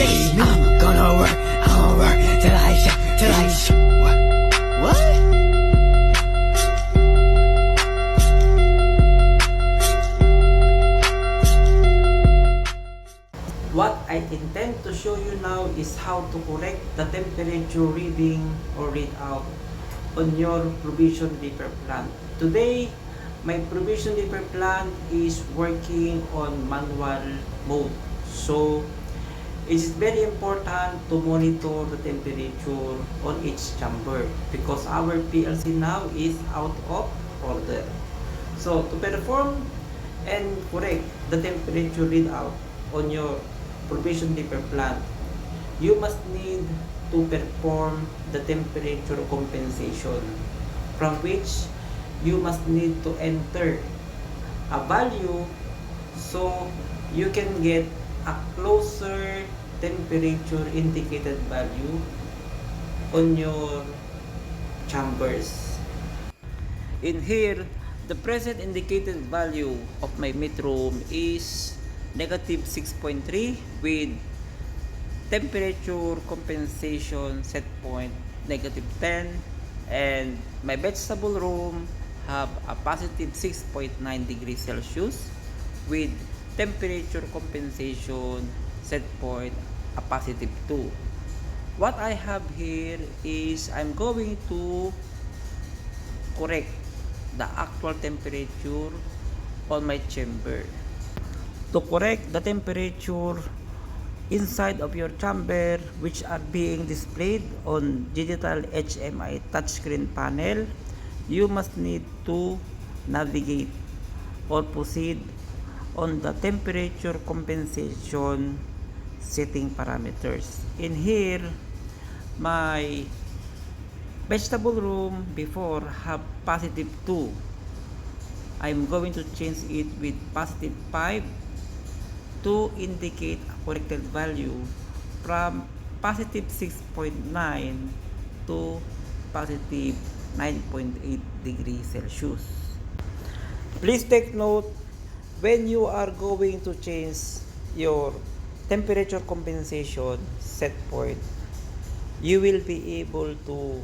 me. Gonna work till I shoot. What? What I intend to show you now is how to correct the temperature reading or readout on your provision paper plant. Today, my provision paper plant is working on manual mode. So, it is very important to monitor the temperature on each chamber because our PLC now is out of order. So, to perform and correct the temperature readout on your provision paper plant, you must need to perform the temperature compensation, from which you must need to enter a value so you can get a closer temperature indicated value on your chambers. In here, the present indicated value of my metroom is negative 6.3 with temperature compensation set point negative 10, and my vegetable room have a positive 6.9 degrees Celsius with temperature compensation set point a positive 2. What I have here is I'm going to correct the actual temperature on my chamber. To correct the temperature inside of your chamber, which are being displayed on digital HMI touchscreen panel, you must need to navigate or proceed on the temperature compensation setting parameters. In here, my vegetable room before have positive 2. I'm going to change it with positive 5 to indicate a corrected value from positive 6.9 to positive 9.8 degrees Celsius. Please take note, when you are going to change your temperature compensation set point, you will be able to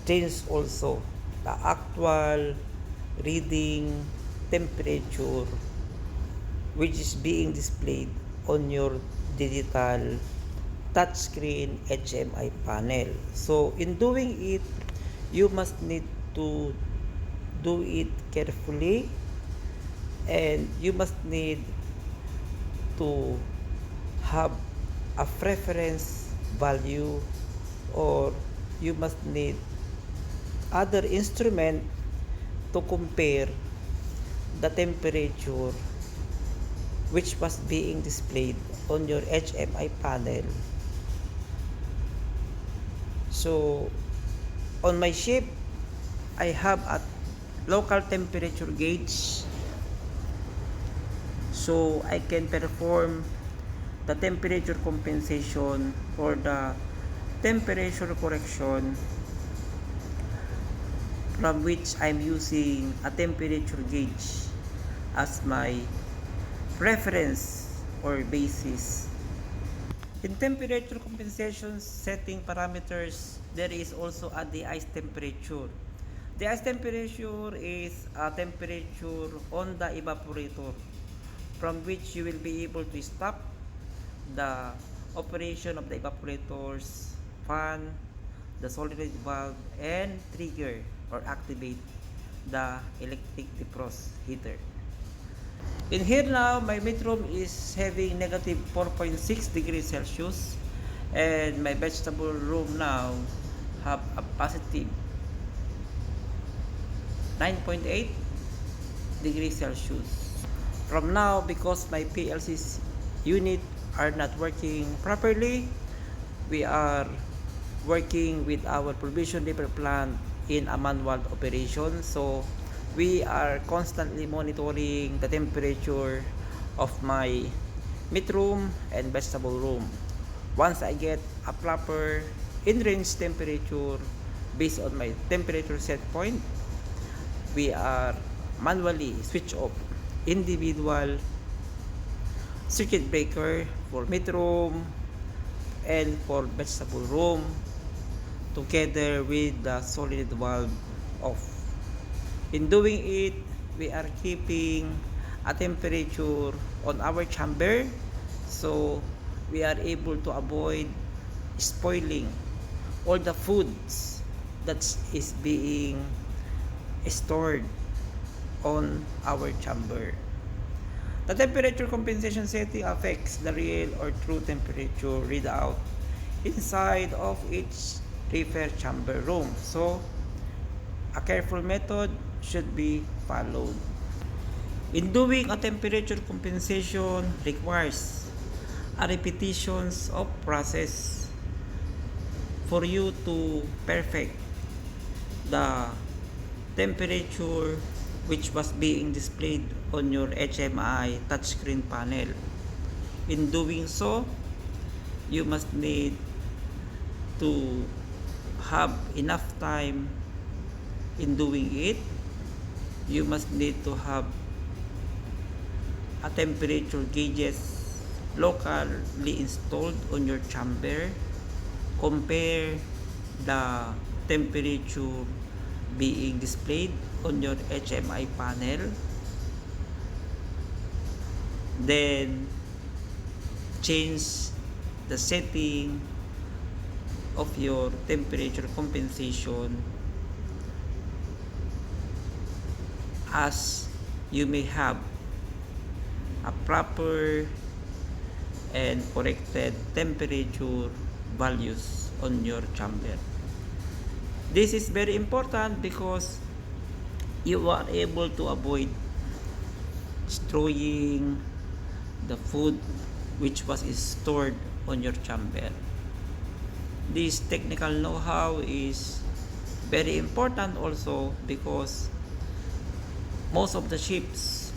change also the actual reading temperature which is being displayed on your digital touchscreen HMI panel. So in doing it, you must need to do it carefully, and you must need to have a reference value, or you must need other instrument to compare the temperature which was being displayed on your HMI panel. So on my ship, I have a local temperature gauge, so I can perform the temperature compensation or the temperature correction, from which I'm using a temperature gauge as my reference or basis. In temperature compensation setting parameters, there is also a de-ice temperature. The ice temperature is a temperature on the evaporator, from which you will be able to stop the operation of the evaporators, fan, the solenoid valve, and trigger or activate the electric defrost heater. In here now, my metroom is having negative 4.6 degrees Celsius, and my vegetable room now have a positive 9.8 degrees Celsius. From now, because my PLC's unit are not working properly, we are working with our provision paper plant in a manual operation. So we are constantly monitoring the temperature of my meat room and vegetable room. Once I get a proper in-range temperature based on my temperature set point, we are manually switch off individual circuit breaker for meat room, and for vegetable room together with the solid valve off. In doing it, we are keeping a temperature on our chamber, so we are able to avoid spoiling all the foods that is being stored on our chamber. The temperature compensation setting affects the real or true temperature readout inside of each reefer chamber room. So, a careful method should be followed. In doing a temperature compensation requires a repetitions of process for you to perfect the temperature which was being displayed on your HMI touchscreen panel. In doing so, you must need to have enough time in doing it. You must need to have a temperature gauges locally installed on your chamber. Compare the temperature being displayed on your HMI panel, then change the setting of your temperature compensation as you may have a proper and corrected temperature values on your chamber. This is very important because you are able to avoid destroying the food which was stored on your chamber. This technical know-how is very important also because most of the ships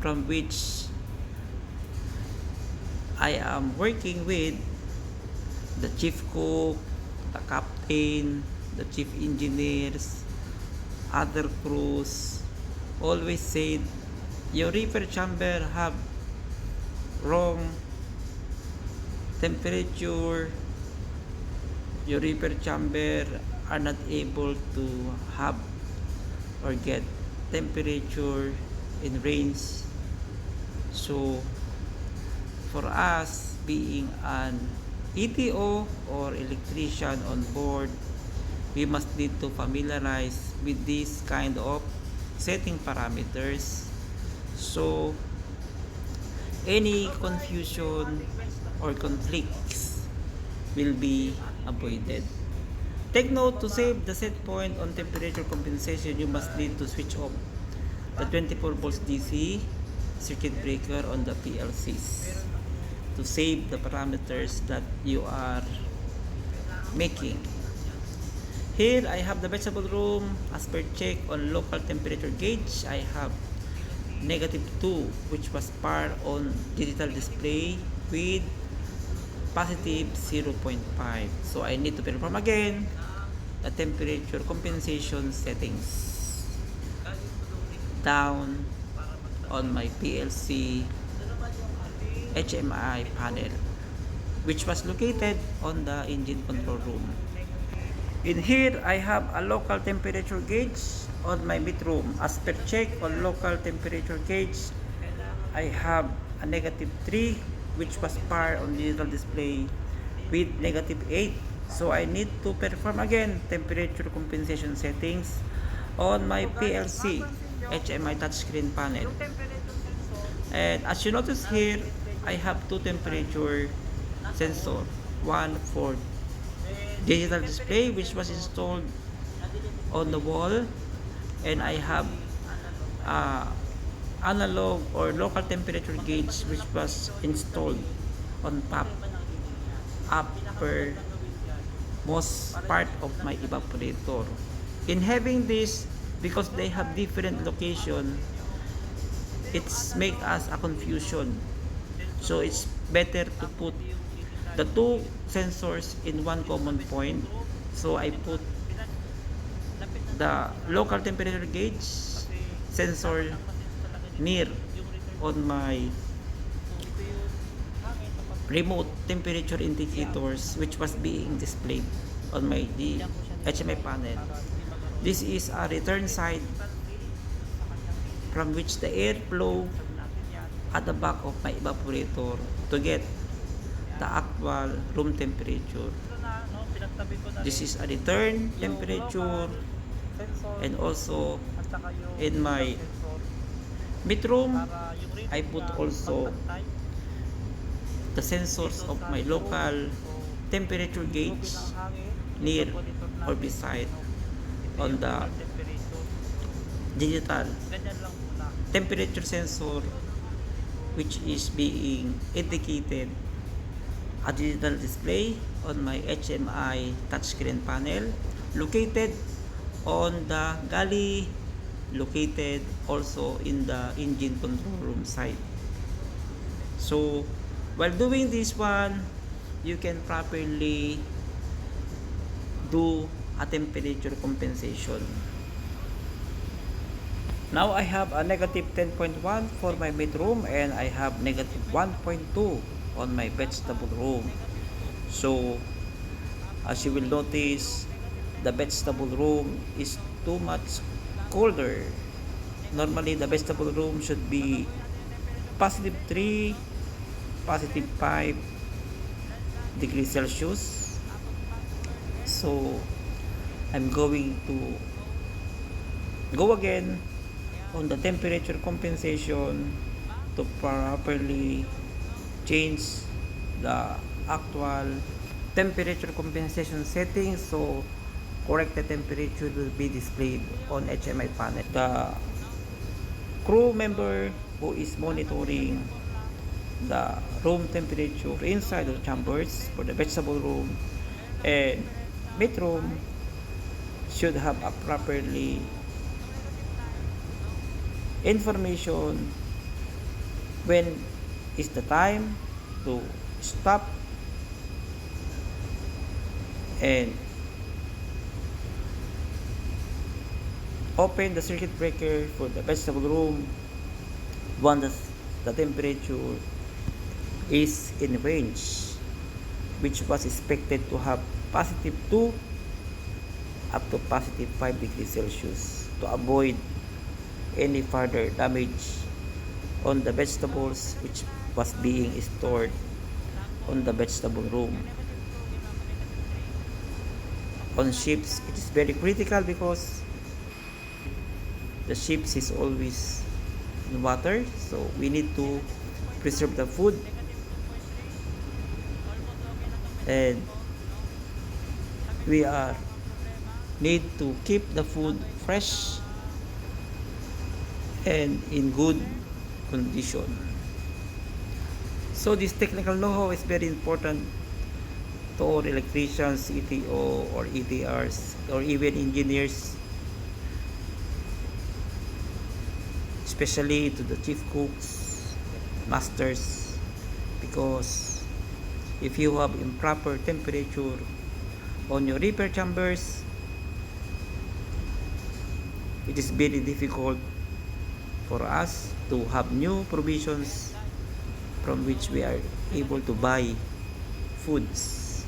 from which I am working with, the chief cook, the captain, the chief engineers, other crews always said your reefer chamber have wrong temperature, your reefer chamber are not able to have or get temperature in range. So for us being an ETO or electrician on board, we must need to familiarize with this kind of setting parameters, so any confusion or conflicts will be avoided. Take note, to save the set point on temperature compensation, you must need to switch off the 24 volts DC circuit breaker on the PLCs to save the parameters that you are making. Here I have the vegetable room. As per check on local temperature gauge, I have -2, which was par on digital display with positive 0.5. So I need to perform again the temperature compensation settings down on my PLC HMI panel, which was located on the engine control room. In here, I have a local temperature gauge on my mid room. As per check on local temperature gauge, I have a -3, which was par on digital display with -8. So I need to perform again temperature compensation settings on my PLC HMI touchscreen panel. And as you notice here, I have two temperature sensor, one for digital display which was installed on the wall, and I have analog or local temperature gauge which was installed on top upper most part of my evaporator. In having this, because they have different location, it's make us a confusion. So it's better to put the two sensors in one common point. So I put the local temperature gauge sensor near on my remote temperature indicators which was being displayed on my HMI panel. This is a return side from which the air flow at the back of my evaporator to get the actual room temperature. This is a return temperature, and also in my midroom I put also the sensors of my local temperature gauge near or beside on the digital temperature sensor, which is being indicated a digital display on my HMI touchscreen panel located on the galley, located also in the engine control room side. So while doing this one, you can properly do a temperature compensation. Now I have a negative 10.1 for my midroom, and I have negative 1.2 on my vegetable room. So as you will notice, the vegetable room is too much colder. Normally the vegetable room should be positive 3, positive 5 degrees Celsius. So I'm going to go again on the temperature compensation to properly change the actual temperature compensation settings, so corrected temperature will be displayed on HMI panel. The crew member who is monitoring the room temperature inside the chambers for the vegetable room and midroom should have a properly information when is the time to stop and open the circuit breaker for the vegetable room once the temperature is in range, which was expected to have positive 2 up to positive 5 degrees Celsius to avoid any further damage on the vegetables which was being stored on the vegetable room. On ships, it is very critical because the ships is always in water, so we need to preserve the food, and we are need to keep the food fresh and in good condition. So this technical know-how is very important to all electricians, ETO or ETRs, or even engineers, especially to the chief cooks, masters, because if you have improper temperature on your repair chambers, it is very difficult for us to have new provisions from which we are able to buy foods,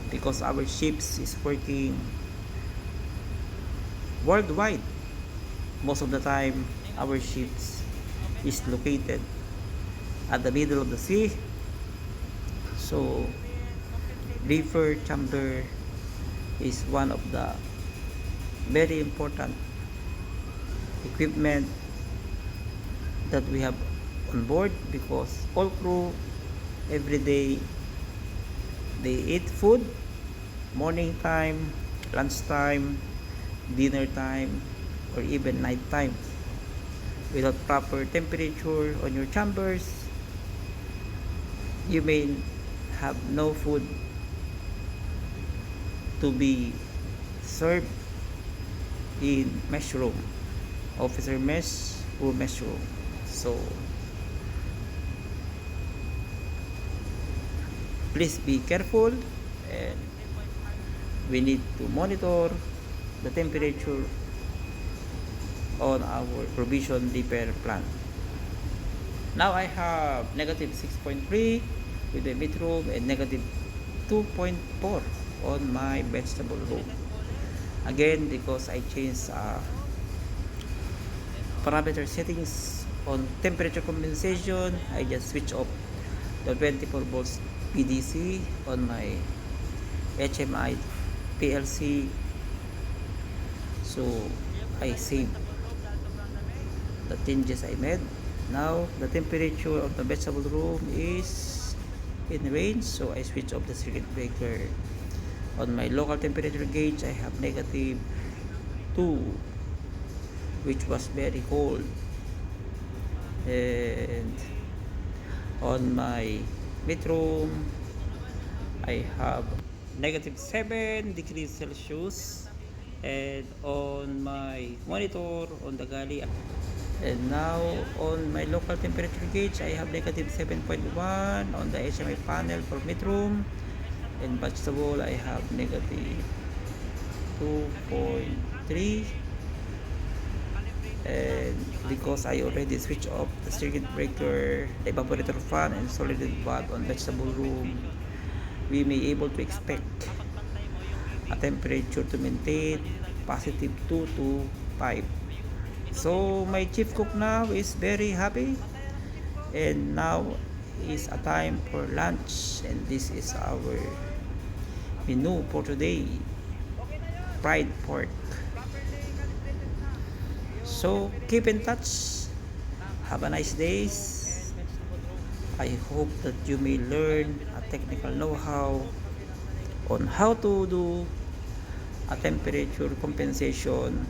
because our ships is working worldwide. Most of the time our ships is located at the middle of the sea, so reefer chamber is one of the very important equipment that we have on board, because all crew every day they eat food, morning time, lunch time, dinner time, or even night time. Without proper temperature on your chambers, you may have no food to be served in mess room, officer mess or mess room. So please be careful, and we need to monitor the temperature on our provision repair plant. Now I have negative 6.3 with the midroom and negative 2.4 on my vegetable room. Again, because I changed parameter settings on temperature compensation, I just switch off the 24 volts PDC on my HMI PLC, so I saved the changes I made. Now the temperature of the vegetable room is in range, so I switch off the circuit breaker. On my local temperature gauge, I have negative 2, which was very cold, and on my bedroom I have negative 7 degrees Celsius, and on my monitor on the galley, and now on my local temperature gauge I have negative 7.1 on the HMI panel for midroom, and vegetable I have negative 2.3, and because I already switched off the circuit breaker, the evaporator fan, and solid valve on vegetable room, we may able to expect a temperature to maintain positive 2 to 5. So my chief cook now is very happy, and now is a time for lunch, and this is our menu for today: fried pork. So keep in touch, have a nice day. I hope that you may learn a technical know-how on how to do a temperature compensation,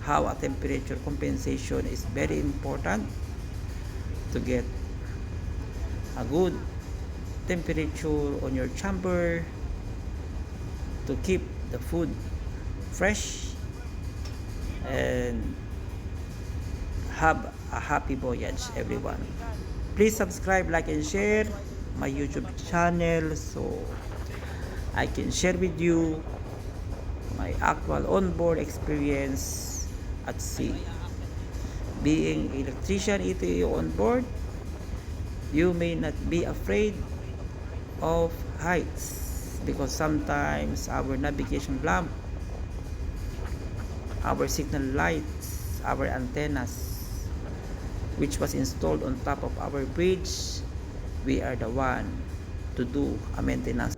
how a temperature compensation is very important to get a good temperature on your chamber, to keep the food fresh, and have a happy voyage, everyone. Please subscribe, like, and share my YouTube channel so I can share with you my actual onboard experience at sea. Being electrician ETO on board, you may not be afraid of heights, because sometimes our navigation lamp, our signal lights, our antennas, which was installed on top of our bridge, we are the one to do a maintenance.